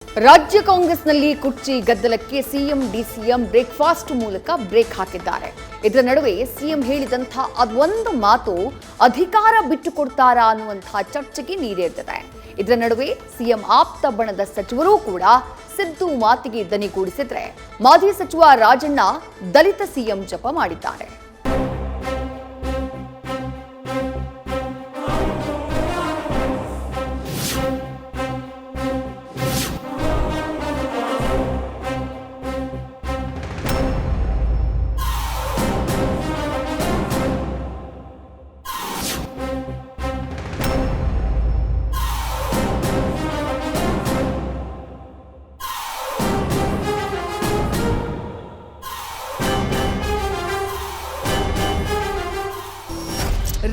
ರಾಜ್ಯ ಕಾಂಗ್ರೆಸ್ನಲ್ಲಿ ಕುರ್ಚಿ ಗದ್ದಲಕ್ಕೆ ಸಿಎಂ ಡಿಸಿಎಂ ಬ್ರೇಕ್ಫಾಸ್ಟ್ ಮೂಲಕ ಬ್ರೇಕ್ ಹಾಕಿದ್ದಾರೆ. ಇದರ ನಡುವೆ ಸಿಎಂ ಹೇಳಿದಂಥ ಅದೊಂದು ಮಾತು ಅಧಿಕಾರ ಬಿಟ್ಟುಕೊಡ್ತಾರಾ ಅನ್ನುವಂತಹ ಚರ್ಚೆಗೆ ನೀರೆರೆದಿದೆ. ಇದರ ನಡುವೆ ಸಿಎಂ ಆಪ್ತ ಬಣದ ಸಚಿವರೂ ಕೂಡ ಸಿದ್ದು ಮಾತಿಗೆ ದನಿಗೂಡಿಸಿದ್ರೆ ಮಾಜಿ ಸಚಿವ ರಾಜಣ್ಣ ದಲಿತ ಸಿಎಂ ಜಪ ಮಾಡಿದ್ದಾರೆ.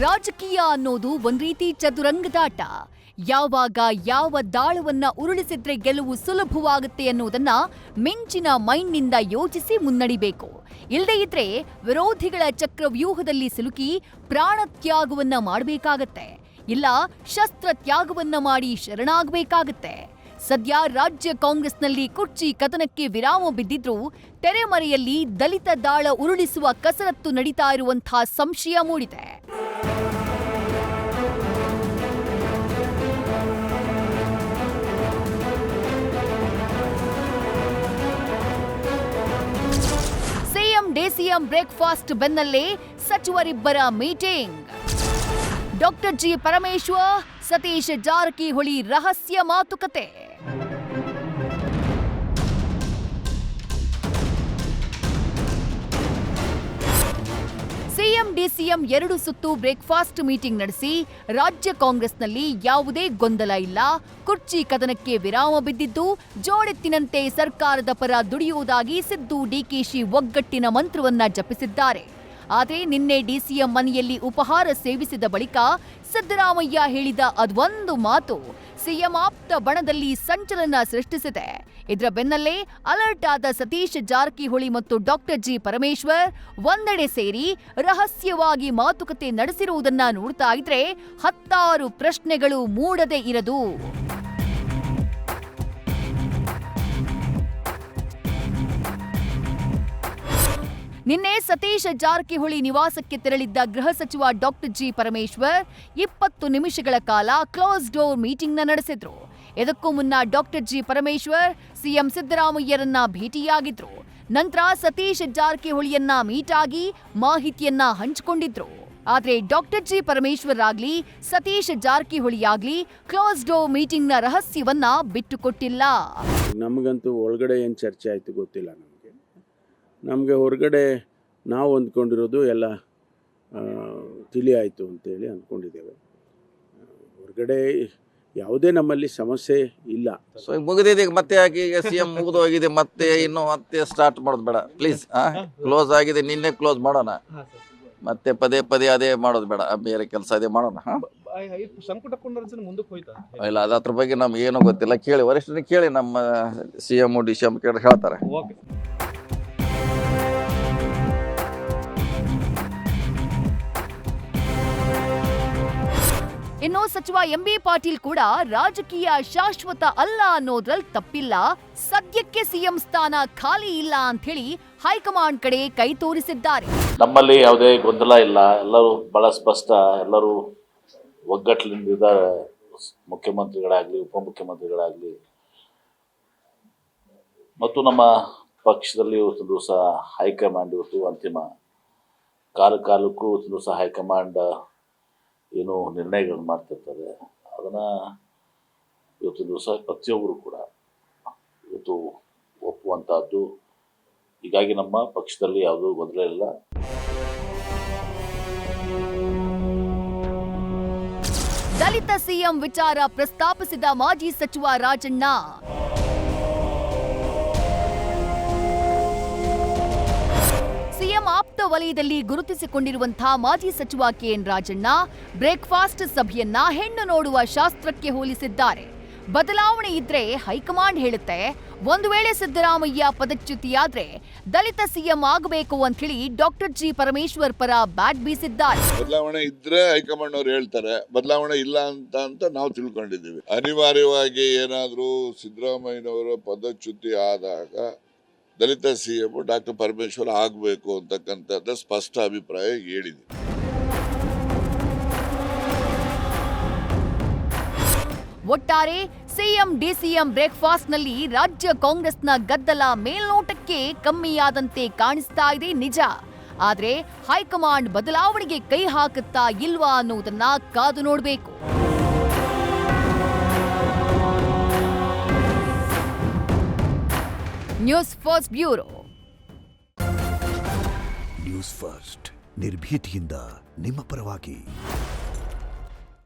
ರಾಜಕೀಯ ಅನ್ನೋದು ಒಂದ್ ರೀತಿ ಚದುರಂಗದಾಟ. ಯಾವಾಗ ಯಾವ ದಾಳವನ್ನ ಉರುಳಿಸಿದ್ರೆ ಗೆಲುವು ಸುಲಭವಾಗುತ್ತೆ ಅನ್ನೋದನ್ನ ಮಿಂಚಿನ ಮೈಂಡ್ನಿಂದ ಯೋಚಿಸಿ ಮುನ್ನಡಿಬೇಕು. ಇಲ್ಲದೇ ಇದ್ರೆ ವಿರೋಧಿಗಳ ಚಕ್ರವ್ಯೂಹದಲ್ಲಿ ಸಿಲುಕಿ ಪ್ರಾಣ ತ್ಯಾಗವನ್ನ ಮಾಡಬೇಕಾಗತ್ತೆ, ಇಲ್ಲ ಶಸ್ತ್ರ ತ್ಯಾಗವನ್ನ ಮಾಡಿ ಶರಣಾಗಬೇಕಾಗತ್ತೆ. ಸದ್ಯ ರಾಜ್ಯ ಕಾಂಗ್ರೆಸ್ನಲ್ಲಿ ಕುರ್ಚಿ ಕದನಕ್ಕೆ ವಿರಾಮ ಬಿದ್ದಿದ್ರೂ ತೆರೆಮರೆಯಲ್ಲಿ ದಲಿತ ದಾಳ ಉರುಳಿಸುವ ಕಸರತ್ತು ನಡೀತಾ ಇರುವಂತಹ ಸಂಶಯ ಮೂಡಿದೆ. ಸಿಎಂ ಡಿಸಿಎಂ ಬ್ರೇಕ್ಫಾಸ್ಟ್ ಬೆನ್ನಲ್ಲೇ ಸಚಿವರಿಬ್ಬರ meeting. Doctor G Parameshwar, Satish Jarkiholi ರಹಸ್ಯ ಮಾತುಕತೆ. ಸಿಎಂ ಡಿಸಿಎಂ 2 ಸುತ್ತು ಬ್ರೇಕ್ಫಾಸ್ಟ್ ಮೀಟಿಂಗ್ ನಡೆಸಿ ರಾಜ್ಯ ಕಾಂಗ್ರೆಸ್ನಲ್ಲಿ ಯಾವುದೇ ಗೊಂದಲ ಇಲ್ಲ, ಕುರ್ಚಿ ಕದನಕ್ಕೆ ವಿರಾಮ ಬಿದ್ದಿದ್ದು ಜೋಡೆತ್ತಿನಂತೆ ಸರ್ಕಾರದ ಪರ ದುಡಿಯುವುದಾಗಿ ಸಿದ್ದು ಡಿಕೆಶಿ ಒಗ್ಗಟ್ಟಿನ ಮಂತ್ರವನ್ನ ಜಪಿಸಿದ್ದಾರೆ. ಆದರೆ ನಿನ್ನೆ ಡಿಸಿಎಂ ಮನೆಯಲ್ಲಿ ಉಪಹಾರ ಸೇವಿಸಿದ ಬಳಿಕ ಸಿದ್ದರಾಮಯ್ಯ ಹೇಳಿದ ಅದೊಂದು ಮಾತು ಸಿಎಂ ಆಪ್ತ ಬಣದಲ್ಲಿ ಸಂಚಲನ ಸೃಷ್ಟಿಸಿದೆ. ಇದರ ಬೆನ್ನಲ್ಲೇ ಅಲರ್ಟ್ ಆದ ಸತೀಶ್ ಜಾರಕಿಹೊಳಿ ಮತ್ತು ಡಾಕ್ಟರ್ ಜಿ ಪರಮೇಶ್ವರ್ ಒಂದೆಡೆ ಸೇರಿ ರಹಸ್ಯವಾಗಿ ಮಾತುಕತೆ ನಡೆಸಿರುವುದನ್ನ ನೋಡ್ತಾ ಇದ್ರೆ ಹತ್ತಾರು ಪ್ರಶ್ನೆಗಳು ಮೂಡದೇ ಇರದು. ನಿನ್ನೆ ಸತೀಶ್ ಜಾರಕಿಹೊಳಿ ನಿವಾಸಕ್ಕೆ ತೆರಳಿದ್ದ ಗೃಹ ಸಚಿವ ಡಾಕ್ಟರ್ ಜಿ ಪರಮೇಶ್ವರ್ 20 ನಿಮಿಷಗಳ ಕಾಲ ಕ್ಲೋಸ್ ಡೋರ್ ಮೀಟಿಂಗ್ನ ನಡೆಸಿದ್ರು. ಇದಕ್ಕೂ ಮುನ್ನ ಡಾಕ್ಟರ್ ಜಿ ಪರಮೇಶ್ವರ್ ಸಿಎಂ ಸಿದ್ದರಾಮಯ್ಯರನ್ನ ಭೇಟಿಯಾಗಿದ್ರು. ನಂತರ ಸತೀಶ್ ಜಾರಕಿಹೊಳಿಯನ್ನ ಮೀಟ್ ಆಗಿ ಮಾಹಿತಿಯನ್ನ ಹಂಚಿಕೊಂಡಿದ್ರು. ಆದ್ರೆ ಡಾಕ್ಟರ್ ಜಿ ಪರಮೇಶ್ವರ್ ಆಗ್ಲಿ ಸತೀಶ್ ಜಾರಕಿಹೊಳಿ ಆಗ್ಲಿ ಕ್ಲೋಸ್ ಡೋರ್ ಮೀಟಿಂಗ್ನ ರಹಸ್ಯವನ್ನ ಬಿಟ್ಟುಕೊಟ್ಟಿಲ್ಲ. ನಮಗಂತೂ ಒಳಗಡೆ ಏನು ಚರ್ಚೆ ಆಯಿತು ಗೊತ್ತಿಲ್ಲ. ನಮಗೆ ಹೊರಗಡೆ ನಾವು ಅಂದ್ಕೊಂಡಿರೋದು ಎಲ್ಲ ತಿಳಿ ಆಯಿತು ಅಂತೇಳಿ ಅಂದ್ಕೊಂಡಿದ್ದೇವೆ. ಹೊರಗಡೆ ಯಾವುದೇ ನಮ್ಮಲ್ಲಿ ಸಮಸ್ಯೆ ಇಲ್ಲ. ಸೊ ಮುಗಿದಿದೆ, ಮತ್ತೆ ಯಾಕೆ ಈಗ ಸಿಎಂ ಮುಗಿದು ಹೋಗಿದೆ, ಮತ್ತೆ ಮತ್ತೆ ಸ್ಟಾರ್ಟ್ ಮಾಡೋದು ಬೇಡ ಪ್ಲೀಸ್. ಕ್ಲೋಸ್ ಆಗಿದೆ, ನಿನ್ನೆ ಕ್ಲೋಸ್ ಮಾಡೋಣ, ಮತ್ತೆ ಪದೇ ಪದೇ ಅದೇ ಮಾಡೋದು ಬೇಡ, ಬೇರೆ ಕೆಲಸ ಅದೇ ಮಾಡೋಣ. ಇಲ್ಲ ಅದ್ರ ಬಗ್ಗೆ ನಮ್ಗೆ ಏನೂ ಗೊತ್ತಿಲ್ಲ, ಕೇಳಿ ವರಿಷ್ಠರಿಗೆ ಕೇಳಿ, ನಮ್ಮ ಸಿಎಂ ಡಿಸಿಎಂ ಕೇಳಿ ಹೇಳ್ತಾರೆ. ಇನ್ನು ಸಚಿವ ಎಂಬಿ ಪಾಟೀಲ್ ಕೂಡ ರಾಜಕೀಯ ಶಾಶ್ವತ ಅಲ್ಲ ಅನ್ನೋದ್ರಲ್ಲಿ ತಪ್ಪಿಲ್ಲ, ಸದ್ಯಕ್ಕೆ ಸಿಎಂ ಸ್ಥಾನ ಖಾಲಿ ಇಲ್ಲ ಅಂತ ಹೇಳಿ ಹೈಕಮಾಂಡ್ ಕಡೆ ಕೈ ತೋರಿಸಿದ್ದಾರೆ. ನಮ್ಮಲ್ಲಿ ಯಾವುದೇ ಗೊಂದಲ ಇಲ್ಲ, ಎಲ್ಲರೂ ಬಹಳ ಸ್ಪಷ್ಟ, ಎಲ್ಲರೂ ಒಗ್ಗಟ್ಟಿನಿಂದ ಮುಖ್ಯಮಂತ್ರಿಗಳಾಗಲಿ ಉಪಮುಖ್ಯಮಂತ್ರಿಗಳಾಗಲಿ ಮತ್ತು ನಮ್ಮ ಪಕ್ಷದಲ್ಲಿ ಇವತ್ತು ದಿವಸ ಹೈಕಮಾಂಡ್ ಇವತ್ತು ಅಂತಿಮ ಕಾಲಕ್ಕೂ ಇವತ್ತು ದಿವಸ ಹೈಕಮಾಂಡ್ ಏನು ನಿರ್ಣಯಗಳನ್ನು ಮಾಡ್ತಿರ್ತದೆ, ಅದನ್ನು ಇವತ್ತು ದಿವಸ ಪ್ರತಿಯೊಬ್ಬರು ಕೂಡ ಇವತ್ತು ಒಪ್ಪುವಂತಹದ್ದು. ಹೀಗಾಗಿ ನಮ್ಮ ಪಕ್ಷದಲ್ಲಿ ಯಾವುದೂ ಗೊಂದಲ ಇಲ್ಲ. ದಲಿತ ಸಿಎಂ ವಿಚಾರ ಪ್ರಸ್ತಾಪಿಸಿದ ಮಾಜಿ ಸಚಿವ ರಾಜಣ್ಣ, ಸಿಎಂ ಆಪ್ತ ವಲಯದಲ್ಲಿ ಗುರುತಿಸಿಕೊಂಡಿರುವಂತಹ ಮಾಜಿ ಸಚಿವ ಕೆಎನ್ ರಾಜಣ್ಣ ಬ್ರೇಕ್ಫಾಸ್ಟ್ ಸಭೆಯನ್ನ ಹೆಣ್ಣು ನೋಡುವ ಶಾಸ್ತ್ರಕ್ಕೆ ಹೋಲಿಸಿದ್ದಾರೆ. ಬದಲಾವಣೆ ಇದ್ರೆ ಹೈಕಮಾಂಡ್ ಹೇಳುತ್ತೆ. ಒಂದು ವೇಳೆ ಸಿದ್ದರಾಮಯ್ಯ ಪದಚ್ಯುತಿಯಾದ್ರೆ ದಲಿತ ಸಿಎಂ ಆಗಬೇಕು ಅಂತ ಹೇಳಿ ಡಾಕ್ಟರ್ ಜಿ ಪರಮೇಶ್ವರ್ ಪರ ಬ್ಯಾಟ್ ಬೀಸಿದ್ದಾರೆ. ಬದಲಾವಣೆ ಇದ್ರೆ ಹೈಕಮಾಂಡ್ ಅವ್ರು ಹೇಳ್ತಾರೆ, ಬದಲಾವಣೆ ಇಲ್ಲ ಅಂತ ನಾವು ತಿಳ್ಕೊಂಡಿದ್ದೀವಿ. ಅನಿವಾರ್ಯವಾಗಿ ಏನಾದರೂ ಸಿದ್ದರಾಮಯ್ಯನವರ ಪದಚ್ಯುತಿ ಆದಾಗ ದಲಿತ ಸಿಎಂ ಡಾಕ್ಟರ್ ಪರಮೇಶ್ವರ್ ಆಗಬೇಕು ಅಂತಕ್ಕಂಥದ್ದು ಸ್ಪಷ್ಟ ಅಭಿಪ್ರಾಯ ಹೇಳಿದೆ. ಒಟ್ಟಾರೆ ಸಿಎಂ ಡಿಸಿಎಂ ಬ್ರೇಕ್ಫಾಸ್ಟ್ ನಲ್ಲಿ ರಾಜ್ಯ ಕಾಂಗ್ರೆಸ್ನ ಗದ್ದಲ ಮೇಲ್ನೋಟಕ್ಕೆ ಕಮ್ಮಿಯಾದಂತೆ ಕಾಣಿಸ್ತಾ ಇದೆ ನಿಜ. ಆದ್ರೆ ಹೈಕಮಾಂಡ್ ಬದಲಾವಣೆಗೆ ಕೈ ಹಾಕುತ್ತಾ ಇಲ್ವಾ ಅನ್ನೋದನ್ನ ಕಾದು ನೋಡಬೇಕು. News first bureau. News first ನಿರ್ಭೀತಿಯಿಂದ ನಿಮ್ಮ ಪರವಾಗಿ.